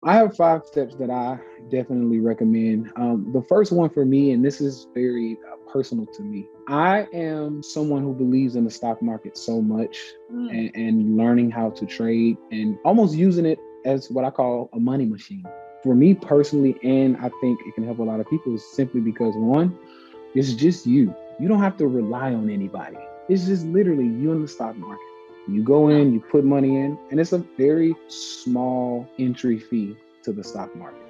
I have 5 steps that I definitely recommend. The first one for me, and this is very personal to me, I am someone who believes in the stock market so much, Mm, and learning how to trade and almost using it as what I call a money machine. For me personally, and I think it can help a lot of people, is simply because one, it's just you. You don't have to rely on anybody. It's just literally you in the stock market. You go huh. in, you put money in, and it's a very small entry fee to the stock market.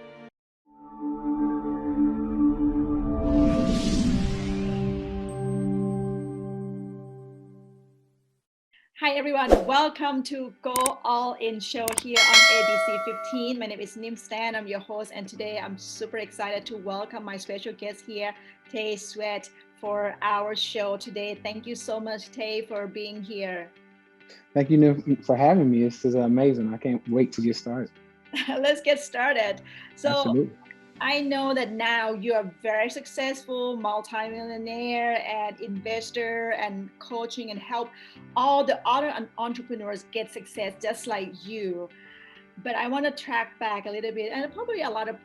Hi everyone, welcome to Go All In show here on ABC 15. My name is Stant. I'm your host, and today I'm super excited to welcome my special guest here, Tay Sweat, for our show today. Thank you so much, Tay, for being here. Thank you for having me. This is amazing. I can't wait to get started. Let's get started. So, Absolutely. I know that now you are very successful, multimillionaire and investor and coaching and help all the other entrepreneurs get success just like you. But I want to track back a little bit, and probably a lot of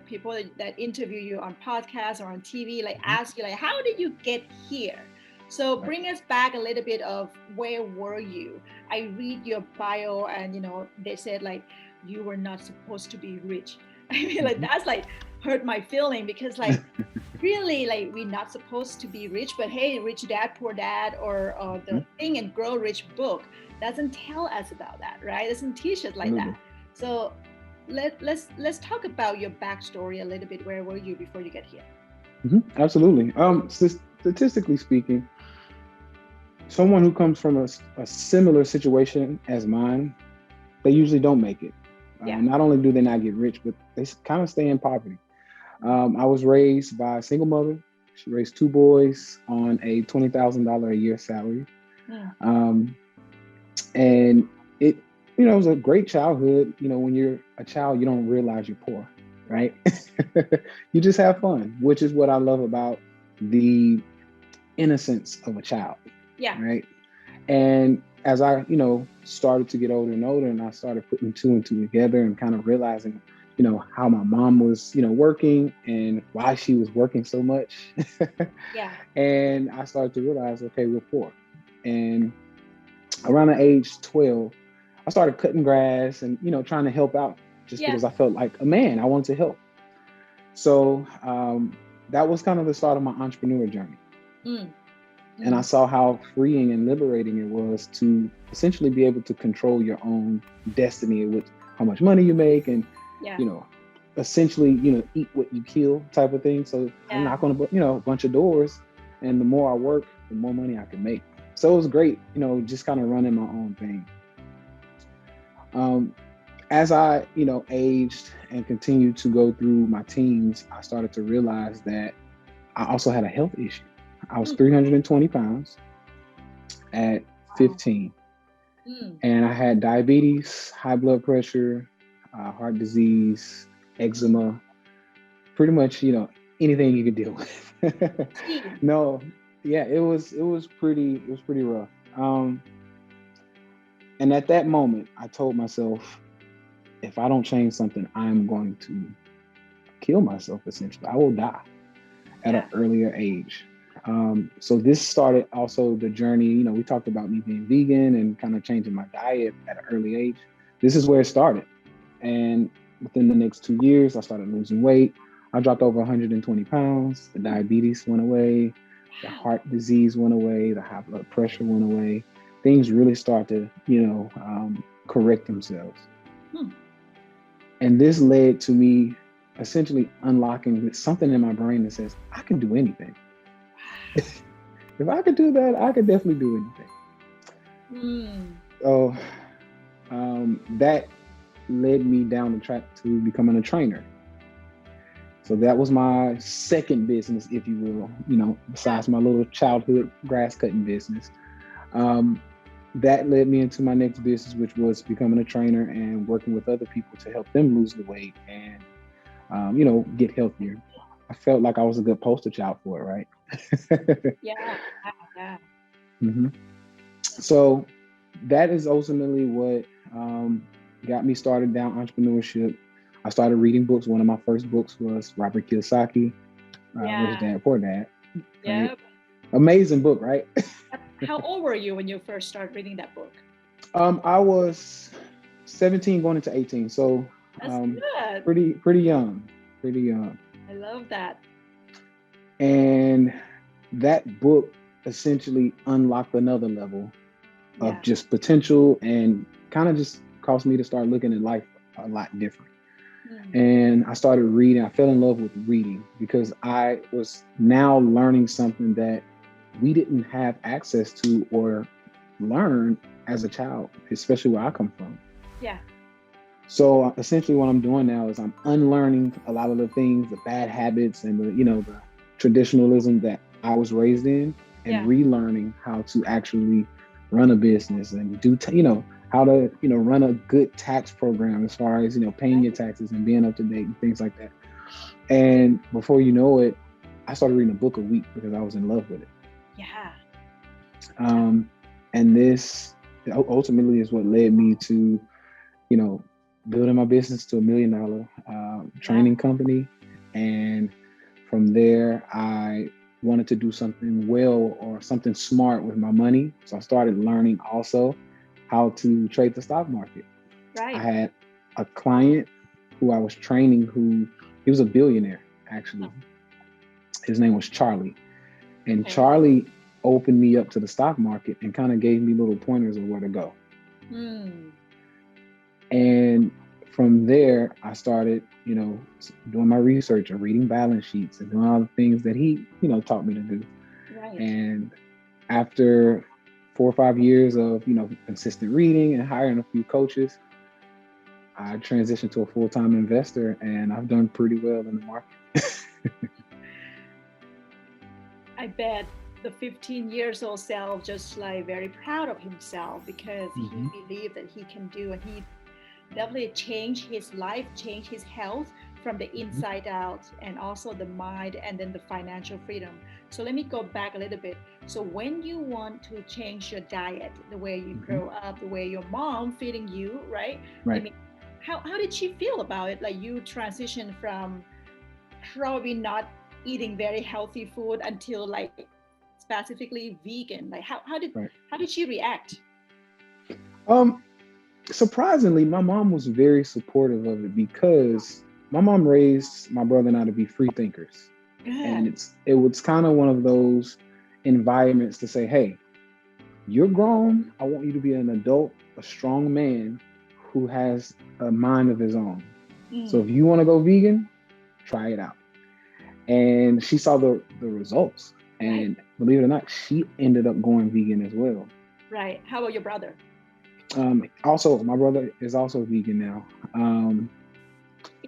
people that interview you on podcasts or on TV like Mhm. ask you like, how did you get here? So Right. bring us back a little bit of where were you? I read your bio, and they said like you were not supposed to be rich. I mean, like Mhm. that's like hurt my feeling because like really like we're not supposed to be rich, but hey, Rich Dad Poor Dad or the Mhm. Think and Grow Rich book doesn't tell us about that, right? It doesn't teach us like that. Absolutely. So let's talk about your backstory a little bit. Where were you before you get here? Absolutely. Statistically speaking, someone who comes from a similar situation as mine, they usually don't make it. Yeah. Not only do they not get rich, but they kind of stay in poverty. I was raised by a single mother. She raised 2 boys on a $20,000 a year salary. Mm, Um, and it was a great childhood. When you're a child, you don't realize you're poor, right. right? You just have fun, which is what I love about the innocence of a child, Yeah. right? And as I, started to get older and older, and I started putting two and two together and kind of realizing, how my mom was, working and why she was working so much. Yeah. And I started to realize, okay, we're poor. And around the age 12, I started cutting grass and, trying to help out just Yeah. because I felt like a man. I wanted to help. So that was kind of the start of my entrepreneur journey. Mm, And I mm, saw how freeing and liberating it was to essentially be able to control your own destiny with how much money you make and, yeah. you know, essentially, eat what you kill type of thing. So I Yeah. knock on a bunch of doors, and the more I work, the more money I can make. So it was great, just kind of running my own thing. Um, as I, aged and continued to go through my teens, I started to realize that I also had a health issue. I was Mm, 320 pounds at wow. 15, Mm, and I had diabetes, high blood pressure, heart disease, mm. eczema, pretty much, anything you could deal with. See. No, yeah, it was pretty rough. And at that moment, I told myself, if I don't change something, I'm going to kill myself. Essentially, I will die at an Yeah. earlier age. So this started also the journey. We talked about me being vegan and kind of changing my diet at an early age. This is where it started. And within the next 2 years, I started losing weight. I dropped over 120 pounds. The Mm, diabetes went away. The wow. heart disease went away. The high blood pressure went away. Things really start to, correct themselves. Hmm. And this led to me essentially unlocking something in my brain that says, I can do anything. If I could do that, I could definitely do anything. Mm, So that led me down the track to becoming a trainer. So that was my second business, if you will, yeah. besides my little childhood grass cutting business. Um, that led me into my next business, which was becoming a trainer and working with other people to help them lose the weight and, get healthier. I felt like I was a good poster child for it, right? Yeah. Yeah. hmm So that is ultimately what got me started down entrepreneurship. I started reading books. One of my first books was Robert Kiyosaki, Rich Yeah. Dad Poor Dad. Right? Yep. Amazing book, right? How old were you when you first started reading that book? I was 17 going into 18, so That's good. pretty young, pretty young. I love that. And that book essentially unlocked another level of Yeah. just potential and kind of just caused me to start looking at life a lot different. Mm. And I started reading. I fell in love with reading because I was now learning something that we didn't have access to or learn as a child, especially where I come from. Yeah. So essentially what I'm doing now is I'm unlearning a lot of the things, the bad habits and the traditionalism that I was raised in, and Yeah. relearning how to actually run a business and how to, run a good tax program as far as, paying your taxes and being up to date and things like that. And before you know it, I started reading a book a week because I was in love with it. Yeah. And this ultimately is what led me to, building my business to $1 million training company. And from there, I wanted to do something well or something smart with my money. So I started learning also how to trade the stock market. Right. I had a client who I was training he was a billionaire, actually. His name was Charlie. And Charlie opened me up to the stock market and kind of gave me little pointers of where to go. And from there, I started, doing my research and reading balance sheets and doing all the things that he, taught me to do. Right. And after 4 or 5 years of, consistent reading and hiring a few coaches, I transitioned to a full-time investor, and I've done pretty well in the market. I bet the 15 years old self just like very proud of himself because he believed that he can do, and he definitely changed his life, changed his health from the inside out, and also the mind, and then the financial freedom. So let me go back a little bit. So when you want to change your diet, the way you grow up, the way your mom feeding you, right? Right. I mean, how did she feel about it? Like you transition from probably not eating very healthy food until like specifically vegan. Like how did she react? Surprisingly, my mom was very supportive of it because my mom raised my brother and I to be free thinkers. Good. And it was kind of one of those environments to say, hey, you're grown. I want you to be an adult, a strong man who has a mind of his own. So if you want to go vegan, try it out. And she saw the results. And believe it or not, she ended up going vegan as well. Right. How about your brother? Also, my brother is also vegan now.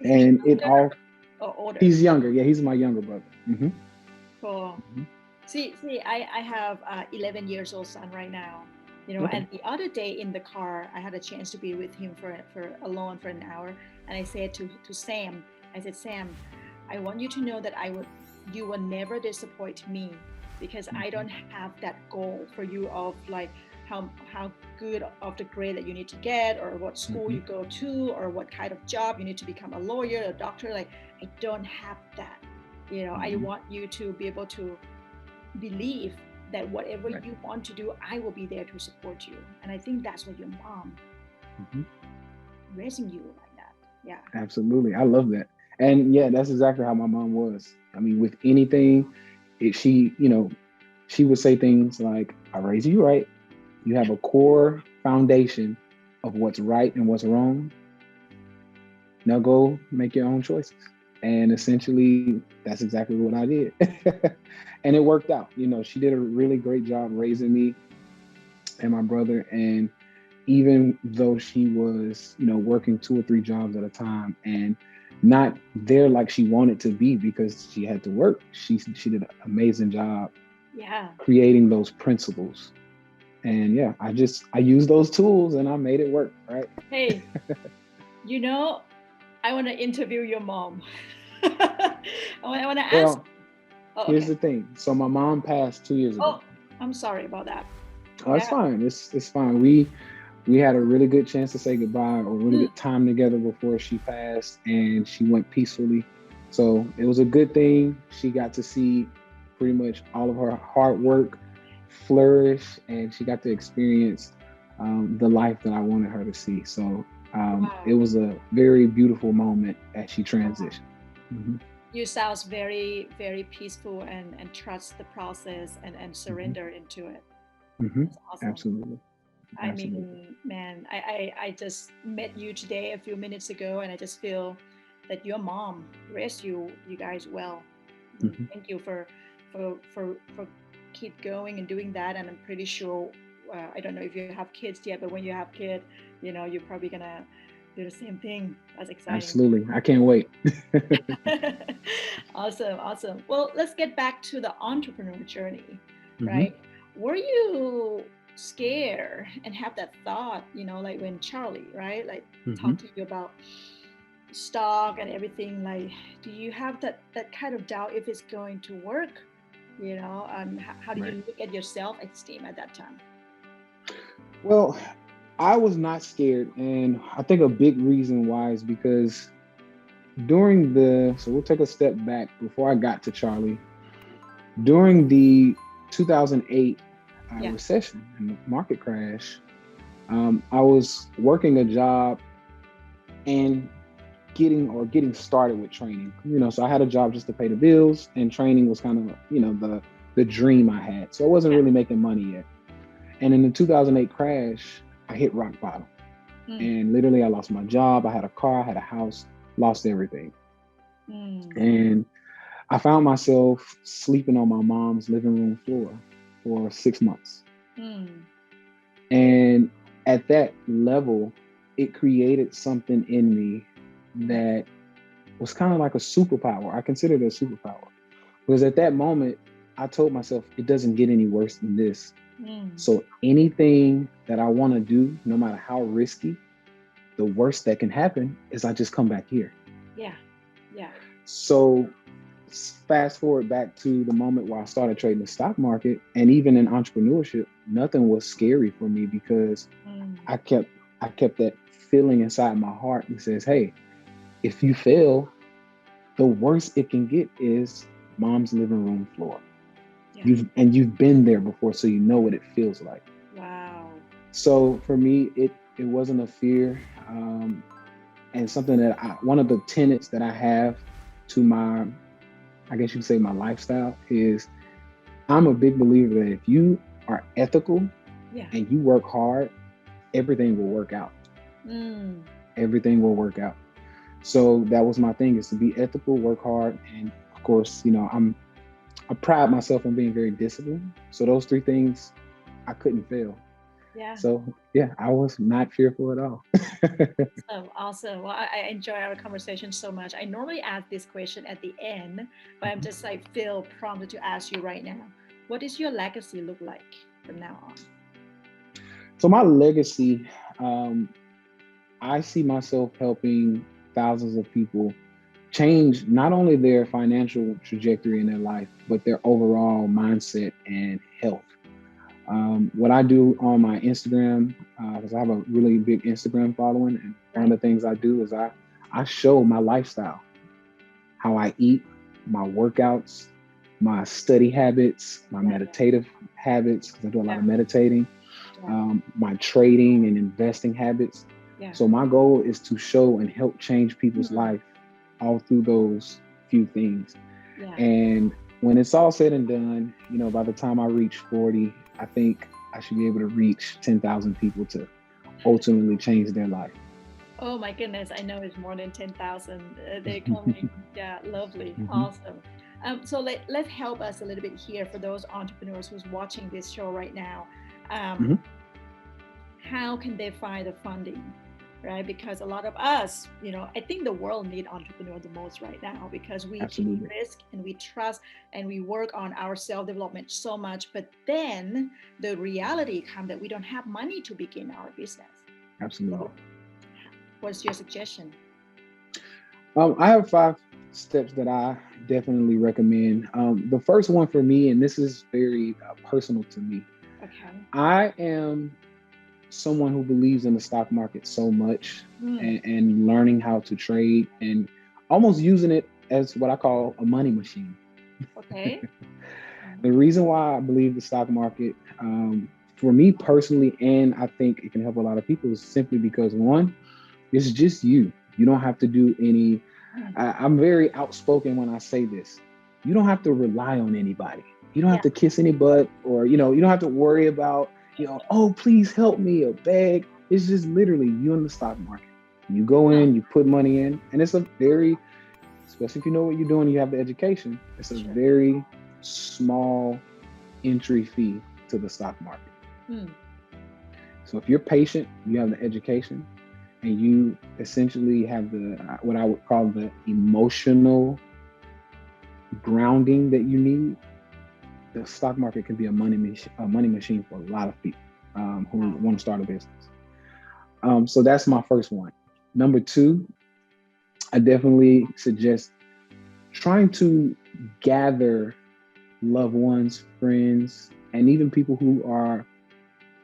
And it all older? He's younger. Yeah, he's my younger brother. Cool. See, I have 11 years old son right now, and the other day in the car, I had a chance to be with him for alone for an hour. And I said to Sam, I said, Sam, I want you to know that you will never disappoint me, because I don't have that goal for you of like how good of the grade that you need to get, or what school you go to, or what kind of job you need to become, a lawyer, a doctor. Like, I don't have that. I want you to be able to believe that whatever you want to do, I will be there to support you. And I think that's what your mom raising you like that. Yeah. Absolutely. I love that. And yeah, that's exactly how my mom was. I mean, with anything, she would say things like, I raised you right. You have a core foundation of what's right and what's wrong. Now go make your own choices. And essentially, that's exactly what I did. And it worked out. She did a really great job raising me and my brother. And even though she was, working 2 or 3 jobs at a time and not there like she wanted to be because she had to work, she did an amazing job creating those principles. And yeah, I used those tools and I made it work, right? Hey, I want to interview your mom. I want to ask. Here's the thing. So my mom passed 2 years ago. Oh, I'm sorry about that. Oh, it's fine. It's fine. We We had a really good chance to say goodbye, or really good time together before she passed, and she went peacefully. So it was a good thing. She got to see pretty much all of her hard work flourish, and she got to experience the life that I wanted her to see. So it Wow. was a very beautiful moment as she transitioned. Hmm. You sounds very, very peaceful and trust the process and Hmm. surrender into it. Hmm. That's awesome. Absolutely. I Absolutely. mean, man, I just met you today a few minutes ago, and I just feel that your mom raised you guys well. And Hmm. thank you for keep going and doing that. And I'm pretty sure, I don't know if you have kids yet, but when you have kid, you're probably gonna do the same thing. That's exciting. Absolutely. I can't wait. Awesome, awesome. Well, let's get back to the entrepreneur journey, Hmm. right? Were you scared and have that thought, like when Charlie, right, like Hmm. talked to you about stock and everything, like, do you have that kind of doubt if it's going to work? How do Right. you look at your self-esteem at that time? Well, I was not scared. And I think a big reason why is because so we'll take a step back before I got to Charlie. During the 2008 Yeah, recession and the market crash, I was working a job and getting started with training. So I had a job just to pay the bills, and training was kind of the dream I had. So I wasn't yeah. really making money yet. And in the 2008 crash, I hit rock bottom, Mm, and literally I lost my job. I had a car, I had a house, lost everything, mm, and I found myself sleeping on my mom's living room floor for 6 months. mm. And at that level, it created something in me Yeah. that was kind of like a superpower. I considered it a superpower because at that moment, I told myself it doesn't get any worse than this. Mm. So anything that I want to do, no matter how risky, the worst that can happen is I just come back here. Yeah. Yeah. So fast forward back to the moment where I started trading the stock market, and even in entrepreneurship, nothing was scary for me because Mm. I kept I kept that feeling inside my heart that says, "Hey, if you fail, the worst it can get is mom's living room floor. Yeah. You've been there before, so you know what it feels like." Wow. So for me, it wasn't a fear, and something that one of the tenets that I have to my, I guess you could say, my lifestyle is I'm a big believer that if you are ethical Yeah. and you work hard, everything will work out. Mm. Everything will work out. So that was my thing, is to be ethical, work hard, and of course, I pride myself on being very disciplined. So those three things I couldn't fail. Yeah. So yeah, I was not fearful at all. Awesome. Awesome. Well, I enjoy our conversation so much. I normally ask this question at the end, but I'm just like feel prompted to ask you right now. What does your legacy look like from now on? So my legacy, um, I see myself helping thousands of people change not only their financial trajectory in their life, but their overall mindset and health. What I do on my Instagram, because I have a really big Instagram following, and one of Right. the things I do is I show my lifestyle, how I eat, my workouts, my study habits, my Yeah. meditative habits, because I do a lot Yeah. of meditating, Yeah. my trading and investing habits. Yeah. So my goal is to show and help change people's Mm. life all through those few things. Yeah. And when it's all said and done, by the time I reach 40, I think I should be able to reach 10,000 people to ultimately change their life. Oh my goodness, I know it's more than 10,000. They're coming. Yeah, lovely. Hmm. Awesome. So let's help us a little bit here for those entrepreneurs who's watching this show right now. Um, Hmm. how can they find the funding? Right, because a lot of us, I think the world need entrepreneur the most right now because we take Absolutely. risk and we trust and we work on our self-development so much, but then the reality comes that we don't have money to begin our business. Absolutely. So what's your suggestion? I have 5 steps that I definitely recommend. The first one for me, and this is very personal to me, Okay. I am someone who believes in the stock market so much, Mm. and learning how to trade and almost using it as what I call a money machine. Okay. The reason why I believe the stock market, for me personally, and I think it can help a lot of people, is simply because one, it's just you. You don't have to do any. I'm very outspoken when I say this. You don't have to rely on anybody. You don't have Yeah. to kiss any butt, or you don't have to worry about, oh, please help me, or beg. It's just literally you in the stock market. You go Oh, in, you put money in, and it's a very, especially if you know what you're doing, you have the education. It's a sure. very small entry fee to the stock market. Mm. So if you're patient, you have the education, and you essentially have the what I would call the emotional grounding that you need, the stock market can be a money machine for a lot of people who Wow. want to start a business. So that's my first one. Number two, I definitely suggest trying to gather loved ones, friends, and even people who are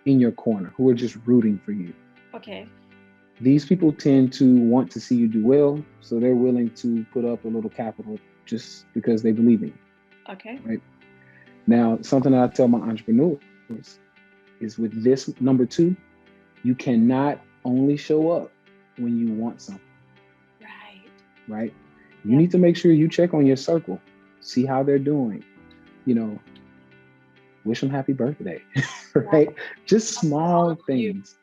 in your corner, who are just rooting for you. Okay. These people tend to want to see you do well, so they're willing to put up a little capital just because they believe in you, Okay. right? Now, something that I tell my entrepreneurs is with this number two, you cannot only show up when you want something, Right. right? You Yeah. need to make sure you check on your circle, see how they're doing, you know, wish them happy birthday, right? Just small things.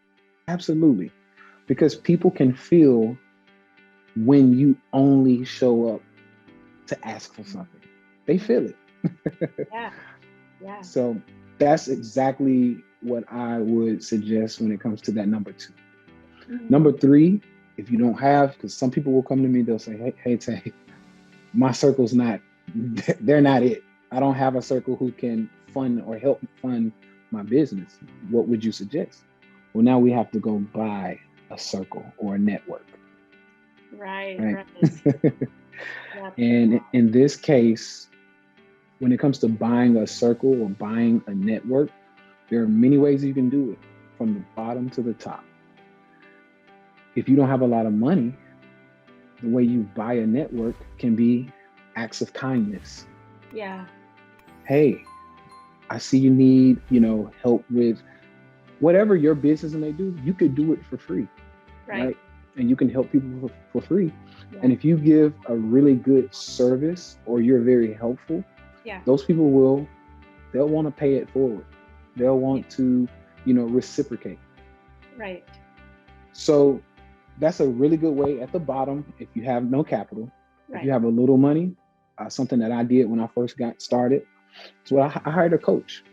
Absolutely. Because people can feel when you only show up to ask for something. They feel it. Yeah. Yeah. So that's exactly what I would suggest when it comes to that number two. Mm. Number three, if you don't have, because some people will come to me, they'll say, hey, Tay, my circle's not, they're not it. I don't have a circle who can fund or help fund my business. What would you suggest? Well, now we have to go buy a circle or a network, Right. right? Right. Yeah. And in this case, when it comes to buying a circle or buying a network, there are many ways you can do it from the bottom to the top. If you don't have a lot of money, the way you buy a network can be acts of kindness. Yeah. Hey, I see you need, help with whatever your business may do. You could do it for free, right? And you can help people for free. Yeah. And if you give a really good service or you're very helpful, Yeah. those people they'll want to pay it forward. They'll want to, reciprocate. Right. So that's a really good way at the bottom. If you have no capital, Right. if you have a little money, something that I did when I first got started. So I hired a coach.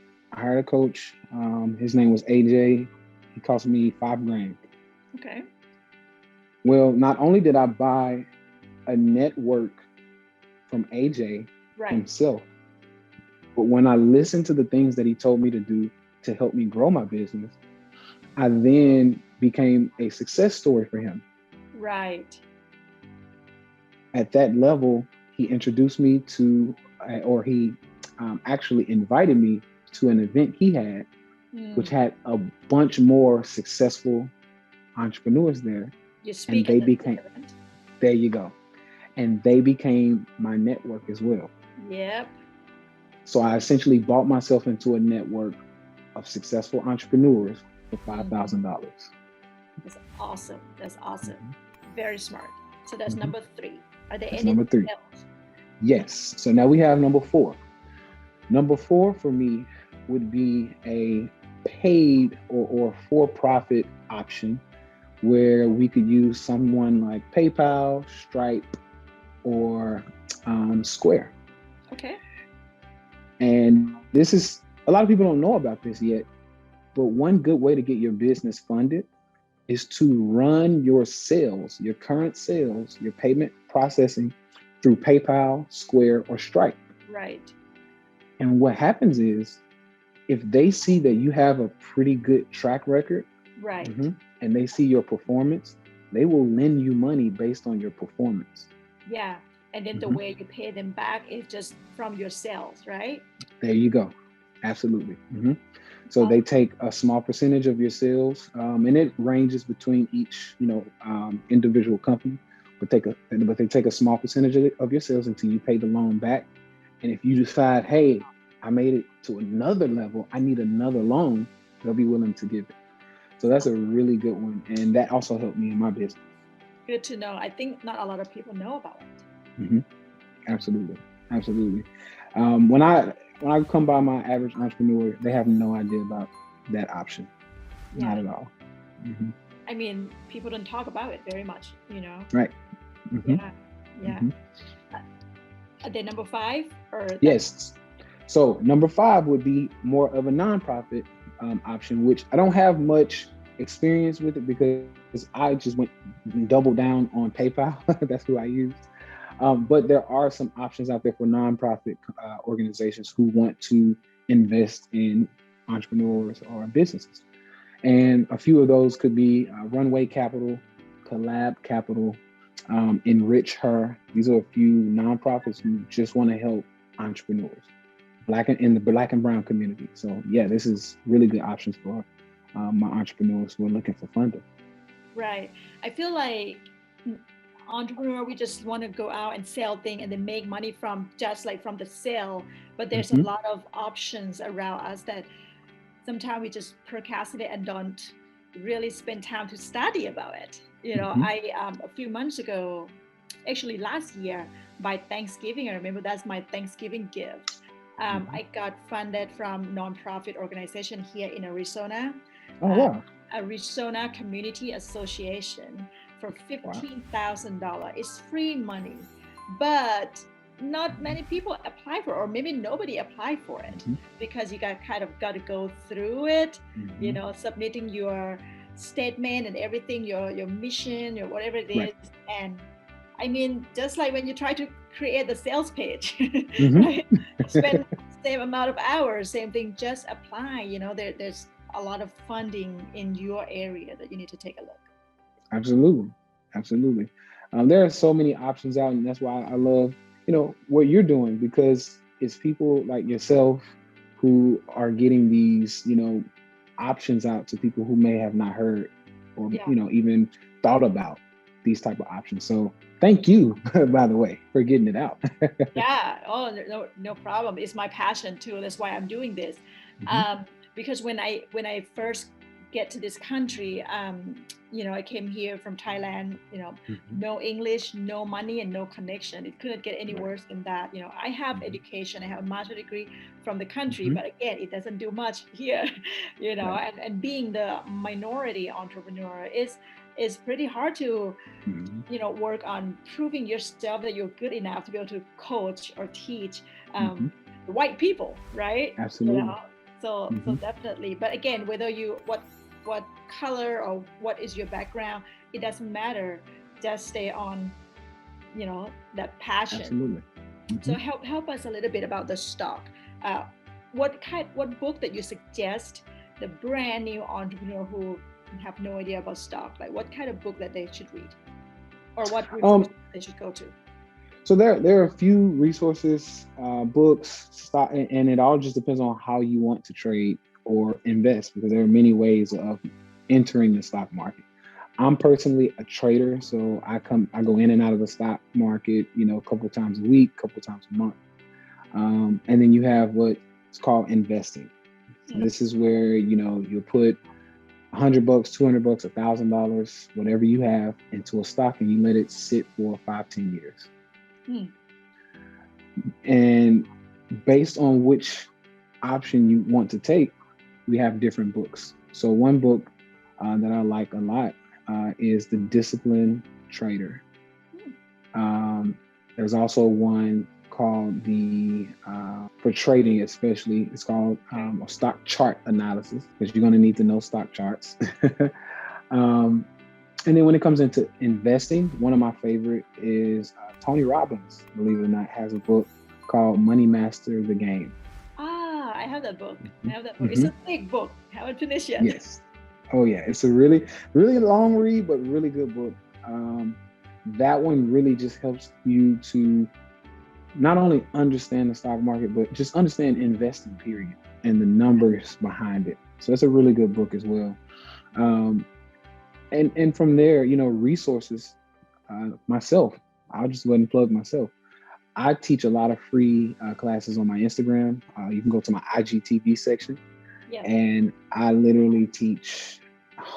His name was AJ. He cost me $5,000. Okay. Well, not only did I buy a network from AJ Right. himself, but when I listened to the things that he told me to do to help me grow my business, I then became a success story for him. Right. At that level, he introduced me to, or he actually invited me to an event he had, which had a bunch more successful entrepreneurs there. You speak And at the event. there you go. And they became my network as well. Yep. So I essentially bought myself into a network of successful entrepreneurs for $5,000. That's awesome. That's awesome. Very smart. So that's number three. Are there That's any number three. else? Yes. So now we have number four. Number four for me would be a paid or for-profit option where we could use someone like PayPal, Stripe, or Square. Okay. And this is, a lot of people don't know about this yet, but one good way to get your business funded is to run your sales, your current sales, your payment processing through PayPal, Square, or Stripe. Right. And what happens is, if they see that you have a pretty good track record, right, and they see your performance, they will lend you money based on your performance. Yeah. And then the way you pay them back is just from your sales, right? There you go. Absolutely. So they take a small percentage of your sales, and it ranges between each, individual company. But they take a small percentage of your sales until you pay the loan back. And if you decide, hey, I made it to another level, I need another loan, they'll be willing to give it. So that's a really good one, and that also helped me in my business. Good to know. I think not a lot of people know about it. Mm-hmm. Absolutely, absolutely. When I come by my average entrepreneur, they have no idea about that option, not at all. Mm-hmm. I mean, people don't talk about it very much, Right. Mm-hmm. Yeah. Mm-hmm. Are they number 5 or? Yes. So number 5 would be more of a nonprofit option, which I don't have much experience with it because I just went and doubled down on PayPal. That's who I used. But there are some options out there for nonprofit organizations who want to invest in entrepreneurs or businesses. And a few of those could be Runway Capital, Collab Capital, Enrich Her. These are a few nonprofits who just want to help entrepreneurs, in the Black and Brown community. So yeah, this is really good options for my entrepreneurs who are looking for funding. Right. I feel like entrepreneur, we just want to go out and sell things and then make money from the sale. But there's a lot of options around us that sometimes we just procrastinate and don't really spend time to study about it. I a few months ago, actually last year, by Thanksgiving, I remember that's my Thanksgiving gift. I got funded from nonprofit organization here in Arizona. Oh, wow. Arizona Community Association for $15,000. It's free money, but not many people apply for it, or maybe nobody applied for it because you got to go through it, submitting your statement and everything, your mission, or whatever it is. Right. And I mean, just like when you try to create the sales page, right? Spend the same amount of hours, same thing, just apply. There's a lot of funding in your area that you need to take a look. Absolutely. There are so many options out, and that's why I love, what you're doing, because it's people like yourself who are getting these, options out to people who may have not heard or, even thought about these type of options. So thank you, by the way, for getting it out. Yeah. Oh, no problem. It's my passion too. That's why I'm doing this. Because when I first get to this country, I came here from Thailand, no English, no money, and no connection. It couldn't get any worse than that. I have education, I have a master's degree from the country, but again, it doesn't do much here, right. and being the minority entrepreneur is pretty hard to, work on proving yourself that you're good enough to be able to coach or teach white people, right? Absolutely. So definitely. But again, whether what color or what is your background, it doesn't matter. Just stay on, that passion. Absolutely. So help us a little bit about the stock. What book that you suggest the brand new entrepreneur who have no idea about stock? Like what kind of book that they should read, or what resources they should go to? So there are a few resources, books, stock, and it all just depends on how you want to trade or invest, because there are many ways of entering the stock market. I'm personally a trader, so I go in and out of the stock market, a couple times a week, couple times a month. And then you have what's called investing. So this is where, you put $100, $200, $1,000, whatever you have, into a stock, and you let it sit for 5-10 years. And based on which option you want to take, we have different books. So one book that I like a lot is The Disciplined Trader. There's also one called for trading especially, it's called a stock chart analysis, because you're going to need to know stock charts. And then when it comes into investing, one of my favorite is Tony Robbins, believe it or not, has a book called Money Master the Game. I have that book. It's a big book. I haven't finished yet. Yes. Oh yeah. It's a really, really long read, but really good book. That one really just helps you to not only understand the stock market, but just understand investing, period, and the numbers behind it. So it's a really good book as well. Um, and from there, resources. Myself, I'll just go ahead and plug myself. I teach a lot of free classes on my Instagram. You can go to my IGTV section, Yeah. and I literally teach.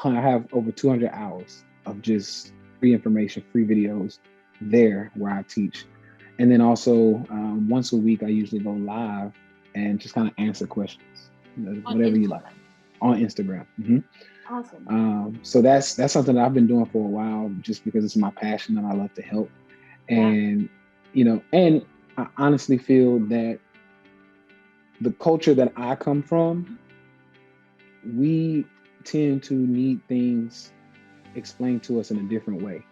I have over 200 hours of just free information, free videos there where I teach. And then also once a week, I usually go live and just kind of answer questions, whatever you like, on Instagram. Awesome. So that's something that I've been doing for a while, just because it's my passion and I love to help. And and I honestly feel that the culture that I come from, we tend to need things explained to us in a different way.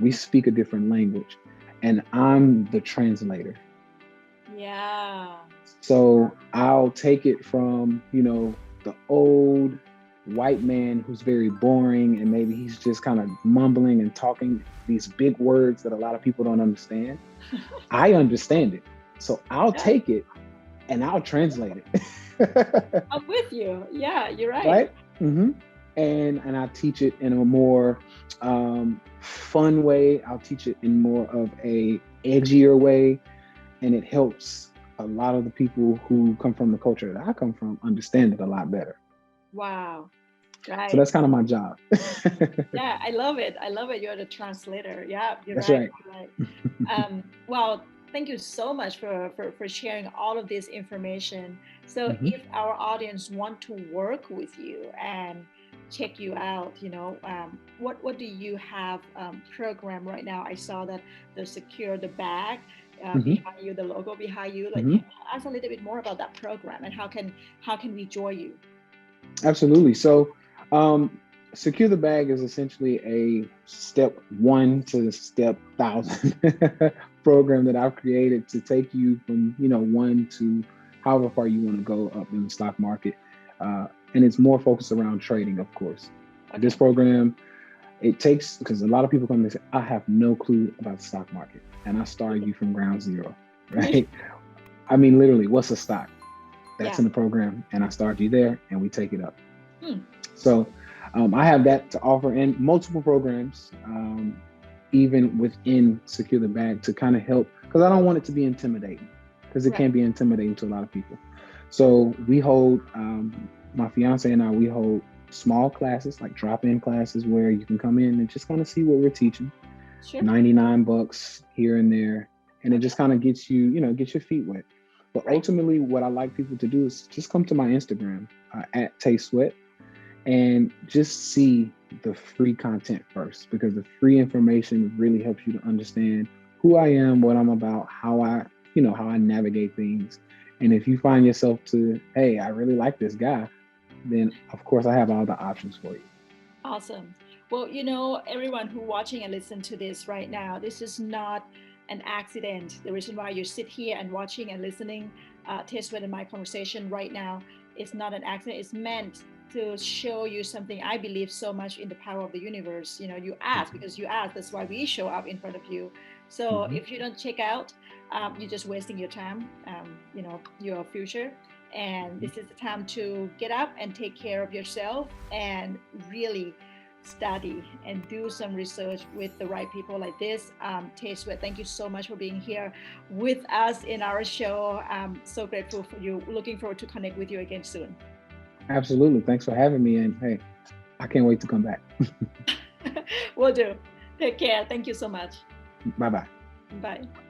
We speak a different language, and I'm the translator. Yeah. So I'll take it from, the old white man who's very boring, and maybe he's just kind of mumbling and talking these big words that a lot of people don't understand. I understand it. So I'll take it and I'll translate it. I'm with you. Yeah, you're right. Right? Mm-hmm. And I teach it in a more fun way. I'll teach it in more of a edgier way, and it helps a lot of the people who come from the culture that I come from understand it a lot better. Wow. Right. So that's kind of my job. Yeah, I love it. I love it. You're the translator. Yeah, you're That's right. right. Well, thank you so much for sharing all of this information. So if our audience want to work with you and check you out, what do you have program right now? I saw that the secure the bag behind you, the logo behind you. Like, tell us a little bit more about that program and how can we join you? Absolutely. So, secure the bag is essentially a step 1 to step 1,000 program that I've created to take you from 1 to however far you want to go up in the stock market, and it's more focused around trading, of course. Okay. This program, it takes, because a lot of people come and say, I have no clue about the stock market, and I start you from ground zero, right? I mean, literally, what's a stock? That's in the program, and I start you there, and we take it up. So I have that to offer in multiple programs, even within Secure the Bag, to kind of help, because I don't want it to be intimidating, because it can be intimidating to a lot of people. So we hold, my fiance and I, we hold small classes, like drop-in classes, where you can come in and just kind of see what we're teaching. Sure. $99 here and there, and it just kind of gets you, get your feet wet. But ultimately, what I like people to do is just come to my Instagram at Tay Sweat and just see the free content first, because the free information really helps you to understand who I am, what I'm about, how I navigate things. And if you find yourself hey, I really like this guy, then of course I have all the options for you. Awesome. Well, everyone who watching and listen to this right now, this is not an accident. The reason why you sit here and watching and listening Tay Sweat and my conversation right now is not an accident. It's meant to show you something. I believe so much in the power of the universe. You ask because you ask. That's why we show up in front of you. So if you don't check out, you're just wasting your time, your future. And this is the time to get up and take care of yourself and really study and do some research with the right people like this. Tay Sweat, thank you so much for being here with us in our show. I'm so grateful for you. Looking forward to connect with you again soon. Absolutely. Thanks for having me. And hey, I can't wait to come back. Will do. Take care. Thank you so much. Bye-bye. Bye.